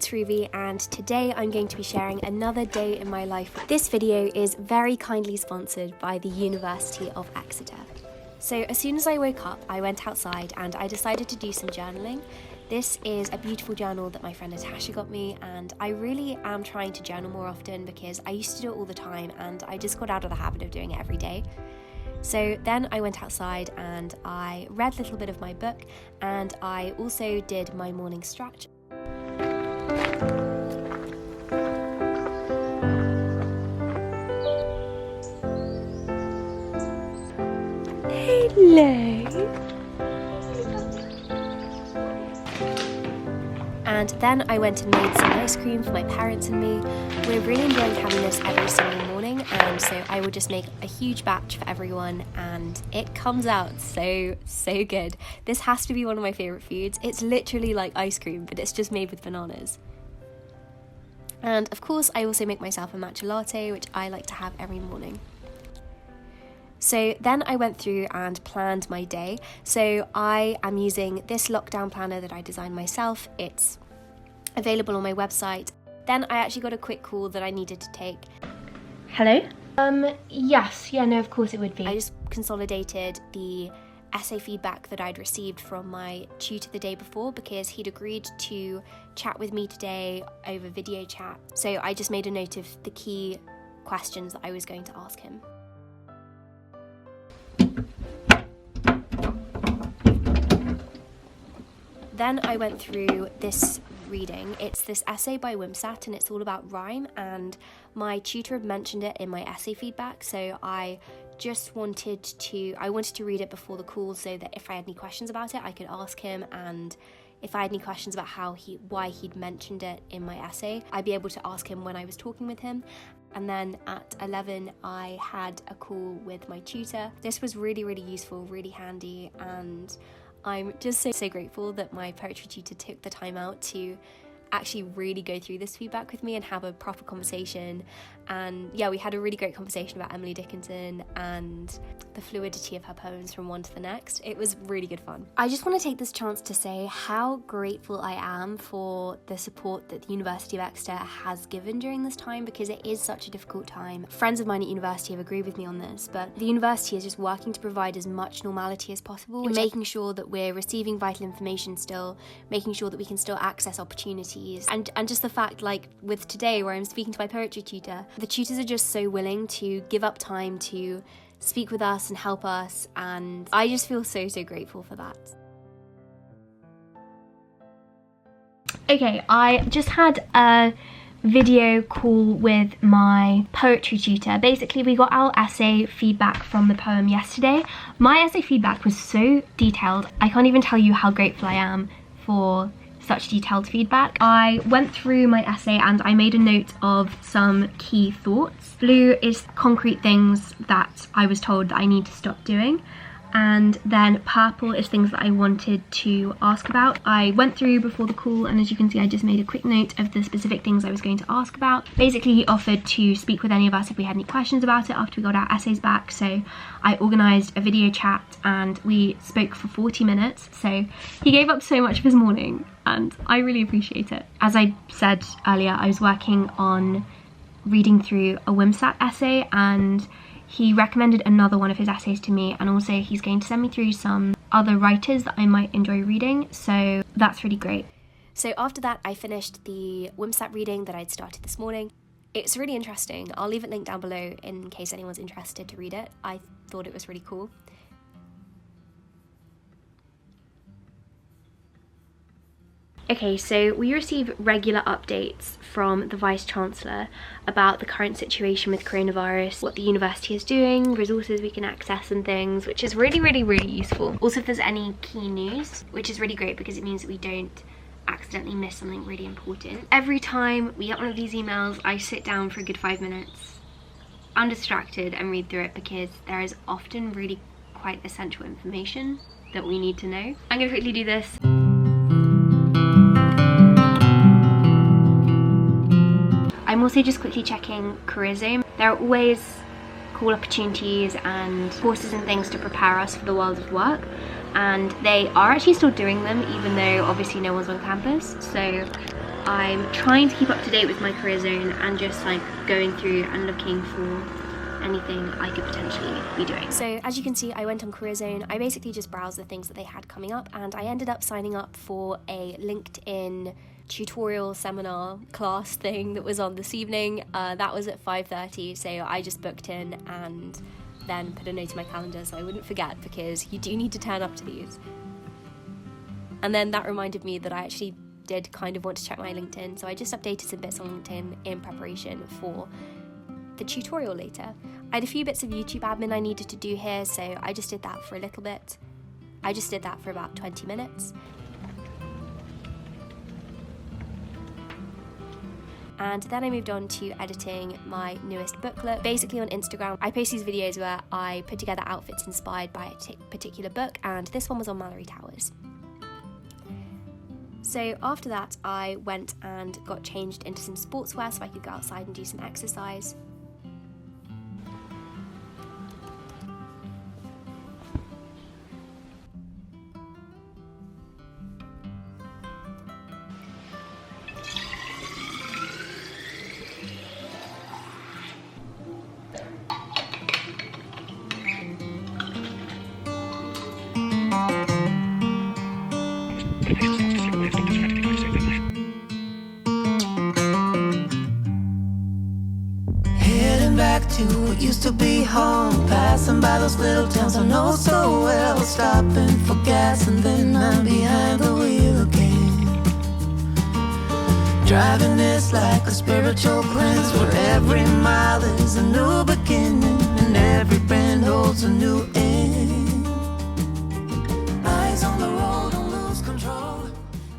it's Ruby, and today I'm going to be sharing another day in my life. This video is very kindly sponsored by the University of Exeter. So as soon as I woke up, I went outside and I decided to do some journaling. This is a beautiful journal that my friend Natasha got me, and I really am trying to journal more often because I used to do it all the time and I just got out of the habit of doing it every day. So then I went outside and I read a little bit of my book, and I also did my morning stretch. Hello. And then I went and made some ice cream for my parents and me. We're really enjoying having this every single morning, and so I would just make a huge batch for everyone, and it comes out so good. This has to be one of my favourite foods. It's literally like ice cream, but it's just made with bananas. And of course I also make myself a matcha latte, which I like to have every morning. So then I went through and planned my day. So I am using this lockdown planner that I designed myself. It's available on my website. Then I actually got a quick call that I needed to take. Hello? Yes, yeah, no, of course it would be. I just consolidated the essay feedback that I'd received from my tutor the day before, because he'd agreed to chat with me today over video chat. So I just made a note of the key questions that I was going to ask him. Then I went through this reading. It's this essay by Wimsatt, and it's all about rhyme, and my tutor had mentioned it in my essay feedback, so I wanted to read it before the call so that if I had any questions about it I could ask him, and if I had any questions about why he'd mentioned it in my essay, I'd be able to ask him when I was talking with him. And then at 11 I had a call with my tutor. This was really useful, really handy, and I'm just so grateful that my poetry tutor took the time out to actually really go through this feedback with me and have a proper conversation. And yeah, we had a really great conversation about Emily Dickinson and the fluidity of her poems from one to the next. It was really good fun. I just want to take this chance to say how grateful I am for the support that the University of Exeter has given during this time, because it is such a difficult time. Friends of mine at university have agreed with me on this, but the university is just working to provide as much normality as possible, making sure that we're receiving vital information still, making sure that we can still access opportunities. And just the fact, like with today where I'm speaking to my poetry tutor, the tutors are just so willing to give up time to speak with us and help us, and I just feel so grateful for that. Okay, I just had a video call with my poetry tutor. Basically, we got our essay feedback from the poem yesterday. My essay feedback was so detailed. I can't even tell you how grateful I am for such detailed feedback. I went through my essay and I made a note of some key thoughts. Blue is concrete things that I was told that I need to stop doing, and then purple is things that I wanted to ask about. I went through before the call, and as you can see I just made a quick note of the specific things I was going to ask about. Basically, he offered to speak with any of us if we had any questions about it after we got our essays back, so I organised a video chat and we spoke for 40 minutes. So he gave up so much of his morning and I really appreciate it. As I said earlier, I was working on reading through a Wimsatt essay, and he recommended another one of his essays to me, and also he's going to send me through some other writers that I might enjoy reading, so that's really great. So after that I finished the Wimsatt reading that I'd started this morning. It's really interesting. I'll leave it linked down below in case anyone's interested to read it. I thought it was really cool. Okay, so we receive regular updates from the Vice-Chancellor about the current situation with coronavirus, what the university is doing, resources we can access and things, which is really useful. Also, if there's any key news, which is really great because it means that we don't accidentally miss something really important. Every time we get one of these emails, I sit down for a good 5 minutes, undistracted, and read through it, because there is often really quite essential information that we need to know. I'm gonna quickly do this. I'm also just quickly checking Careerzone. There are always cool opportunities and courses and things to prepare us for the world of work, and they are actually still doing them even though obviously no one's on campus. So I'm trying to keep up to date with my career zone and just like going through and looking for anything I could potentially be doing. So as you can see, I went on Career Zone. I basically just browsed the things that they had coming up, and I ended up signing up for a LinkedIn tutorial seminar class thing that was on this evening. That was at 5:30, so I just booked in and then put a note in my calendar so I wouldn't forget, because you do need to turn up to these. And then that reminded me that I actually did kind of want to check my LinkedIn, so I just updated some bits on LinkedIn in preparation for the tutorial later. I had a few bits of YouTube admin I needed to do here, so I just did that for a little bit. I just did that for about 20 minutes. And then I moved on to editing my newest booklet. Basically on Instagram, I post these videos where I put together outfits inspired by a particular book, and this one was on Malory Towers. So after that, I went and got changed into some sportswear so I could go outside and do some exercise. Heading back to what used to be home, passing by those little towns I know so well, stopping for gas and then I'm behind the wheel again. Driving this like a spiritual cleanse, where every mile is a new beginning and every bend holds a new end. Eyes on the road, don't lose control.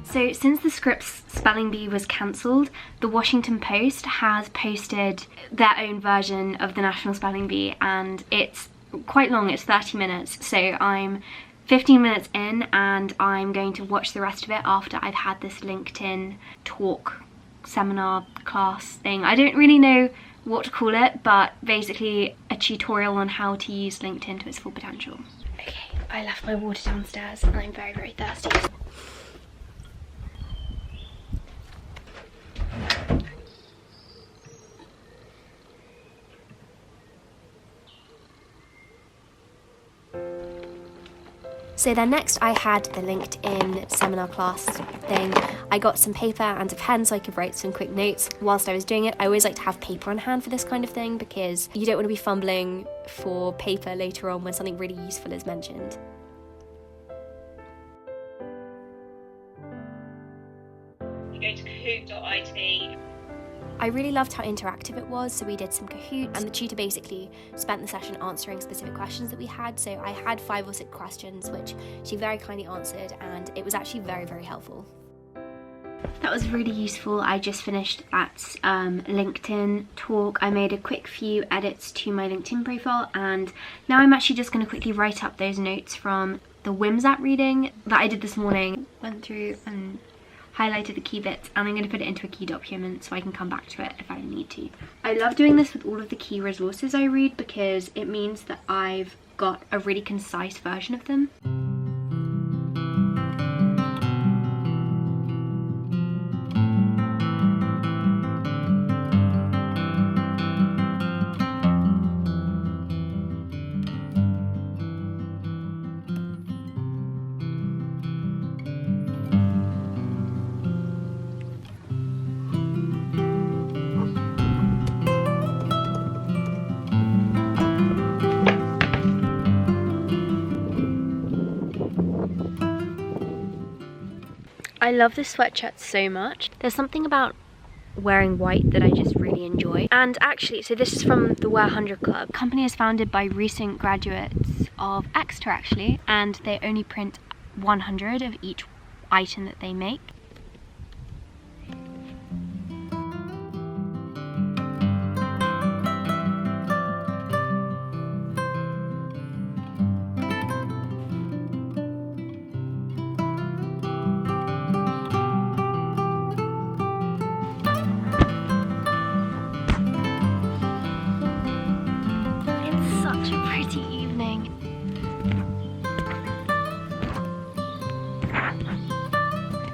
So since the Scripps Spelling Bee was cancelled, the Washington Post has posted their own version of the National Spelling Bee, and it's quite long, it's 30 minutes, so I'm 15 minutes in and I'm going to watch the rest of it after I've had this LinkedIn talk, seminar, class thing. I don't really know what to call it, but basically a tutorial on how to use LinkedIn to its full potential. Okay, I left my water downstairs and I'm very, very thirsty. So then next I had the LinkedIn seminar class thing. I got some paper and a pen so I could write some quick notes whilst I was doing it. I always like to have paper on hand for this kind of thing because you don't want to be fumbling for paper later on when something really useful is mentioned. You go to kahoot.it. I really loved how interactive it was, so we did some Kahoot, and the tutor basically spent the session answering specific questions that we had. So I had 5 or 6 questions, which she very kindly answered, and it was actually very, very helpful. That was really useful. I just finished that LinkedIn talk. I made a quick few edits to my LinkedIn profile, and now I'm actually just going to quickly write up those notes from the WIMSAT reading that I did this morning. Went through and highlighted the key bits, and I'm going to put it into a key document so I can come back to it if I need to. I love doing this with all of the key resources I read because it means that I've got a really concise version of them. I love this sweatshirt so much. There's something about wearing white that I just really enjoy. And actually, so this is from the Wear 100 Club. The company is founded by recent graduates of Exeter actually, and they only print 100 of each item that they make. Such a pretty evening.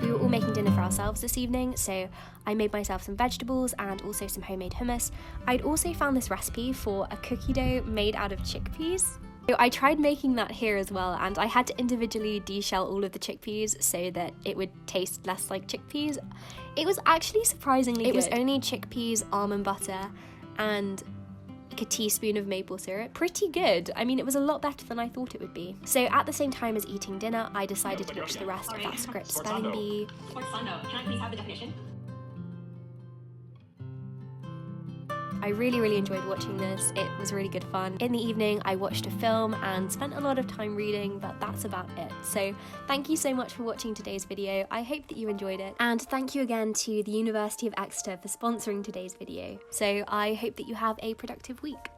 We were all making ourselves this evening, so I made myself some vegetables and also some homemade hummus. I'd also found this recipe for a cookie dough made out of chickpeas. So I tried making that here as well, and I had to individually deshell all of the chickpeas so that it would taste less like chickpeas. It was actually surprisingly good. It was only chickpeas, almond butter, and like a teaspoon of maple syrup. Pretty good. I mean, it was a lot better than I thought it would be. So at the same time as eating dinner, I decided to watch the rest of that script spelling bee. Sforzando. Can I please have the definition? I really enjoyed watching this. It was really good fun. In the evening, I watched a film and spent a lot of time reading, but that's about it. So thank you so much for watching today's video. I hope that you enjoyed it. And thank you again to the University of Exeter for sponsoring today's video. So I hope that you have a productive week.